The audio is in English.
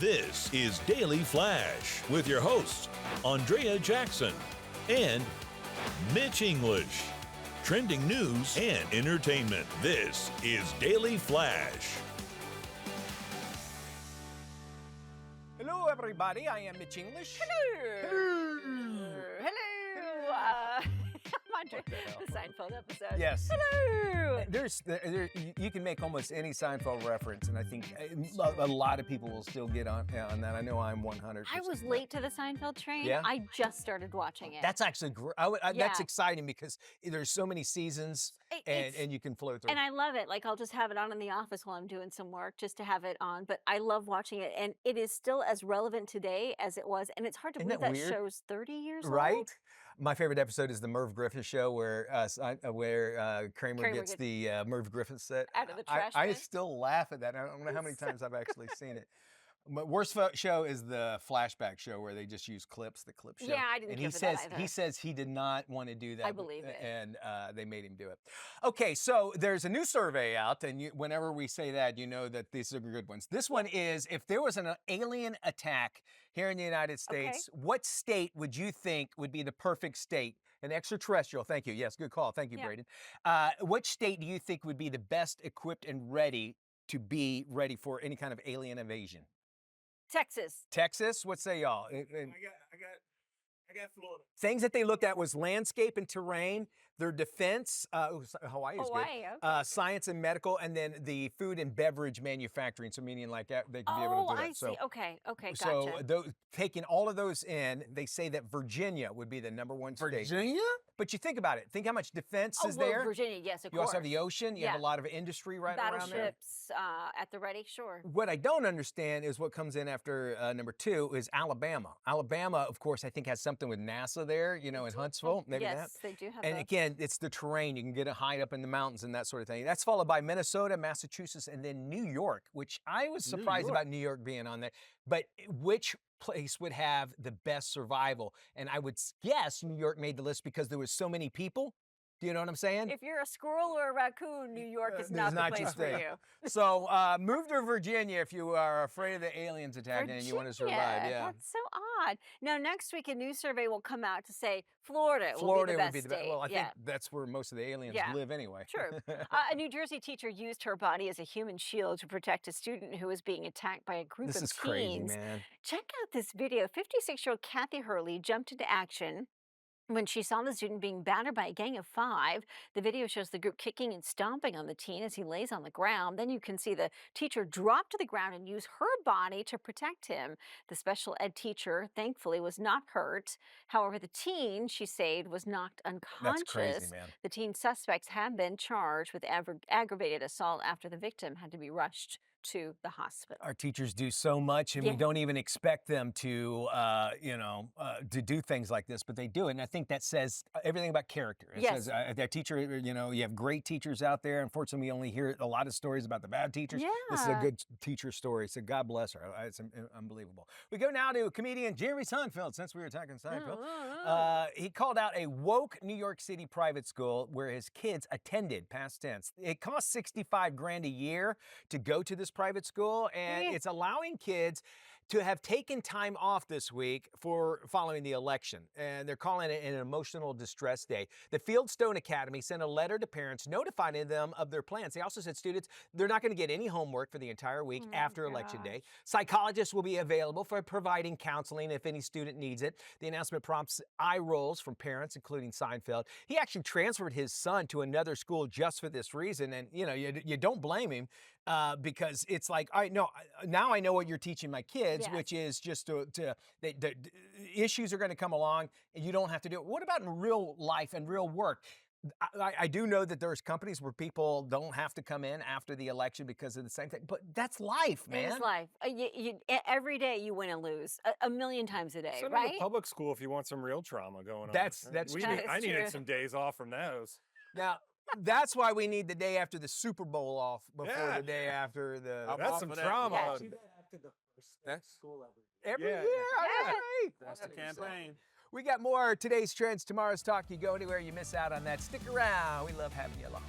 This is Daily Flash with your hosts, Andrea Jackson and Mitch English. Trending news and entertainment. This is Daily Flash. Hello, everybody. I am Mitch English. Hello. I'm Andrea, the Seinfeld episode. Yes. Hello. You can make almost any Seinfeld reference, and I think a lot of people will still get on that. I know I'm 100%. I was late to the Seinfeld train. Yeah? I just started watching it. That's actually great. That's exciting because there's so many seasons, and you can flow through. And I love it. Like, I'll just have it on in the office while I'm doing some work just to have it on. But I love watching it, and it is still as relevant today as it was. And it's hard to believe that show's 30 years old. Right? My favorite episode is the Merv Griffin show where Kramer gets the Merv Griffin set. Out of the trash I bin. still laugh at that. I don't know how many times I've actually seen it. My worst show is the flashback show where they just use clips, the clip show. Yeah, I didn't care for that either. He says he did not want to do that. I believe it. And they made him do it. Okay, so there's a new survey out, and whenever we say that, you know that these are good ones. This one is, if there was an alien attack here in the United States, what state would you think would be the perfect state? An extraterrestrial, thank you. Yes, good call. Thank you, Braden. What state do you think would be the best equipped and ready to be ready for any kind of alien invasion? Texas. Texas? What say y'all? I got Florida. Things that they looked at was landscape and terrain, their defense, Hawaii is good, science and medical, and then the food and beverage manufacturing. So meaning like that, they can be able to do that. I see. Okay, gotcha. So taking all of those in, they say that Virginia would be the #1 state. Virginia? But you think about it. Think how much defense is there. Virginia, yes, of course. You also have the ocean. You have a lot of industry right around there. Battleships at the ready, sure. What I don't understand is what comes in after #2 is Alabama. Alabama, of course, I think has something with NASA there, in Huntsville. Maybe yes, they do have and again, it's the terrain. You can get it high up in the mountains and that sort of thing. That's followed by Minnesota, Massachusetts, and then New York, which I was surprised about New York being on there. But which place would have the best survival? And I would guess New York made the list because there was so many people. Do you know what I'm saying? If you're a squirrel or a raccoon, New York is not the place for you. So move to Virginia if you are afraid of the aliens attacking and you want to survive. Yeah, that's so odd. Now, next week, a new survey will come out to say Florida will be the best state. Well, I think that's where most of the aliens live anyway. True. A New Jersey teacher used her body as a human shield to protect a student who was being attacked by a group of teens. This is crazy, man. Check out this video. 56-year-old Kathy Hurley jumped into action when she saw the student being battered by a gang of 5. The video shows the group kicking and stomping on the teen as he lays on the ground. Then you can see the teacher drop to the ground and use her body to protect him. The special ed teacher, thankfully, was not hurt. However, the teen, she said, was knocked unconscious. That's crazy, man. The teen suspects have been charged with aggravated assault after the victim had to be rushed to the hospital. Our teachers do so much, and we don't even expect them to, to do things like this, but they do it. And I think that says everything about character. It says that teacher, you have great teachers out there. Unfortunately, we only hear a lot of stories about the bad teachers. Yeah. This is a good teacher story. So God bless her. It's unbelievable. We go now to comedian Jerry Seinfeld, since we were talking Seinfeld. He called out a woke New York City private school where his kids attended, past tense. It costs $65,000 a year to go to this private school, and it's allowing kids to have taken time off this week for following the election. And they're calling it an emotional distress day. The Fieldstone Academy sent a letter to parents notifying them of their plans. They also said students, they're not going to get any homework for the entire week after Election Day. Psychologists will be available for providing counseling if any student needs it. The announcement prompts eye rolls from parents, including Seinfeld. He actually transferred his son to another school just for this reason. And, you don't blame him because it's like, all right, no, now I know what you're teaching my kids, which is just the issues are going to come along and you don't have to do it. What about in real life and real work? I do know that there's companies where people don't have to come in after the election because of the same thing, but that's life, man. It is life. Every day you win and lose a million times a day, Send right? them to public school if you want some real trauma going on. That's I needed some days off from those. Now, that's why we need the day after the Super Bowl off before the day after the. That's some trauma. After the first school Every year. Yeah. Right. That's the campaign. We got more today's trends, tomorrow's talk. You go anywhere, you miss out on that. Stick around. We love having you along.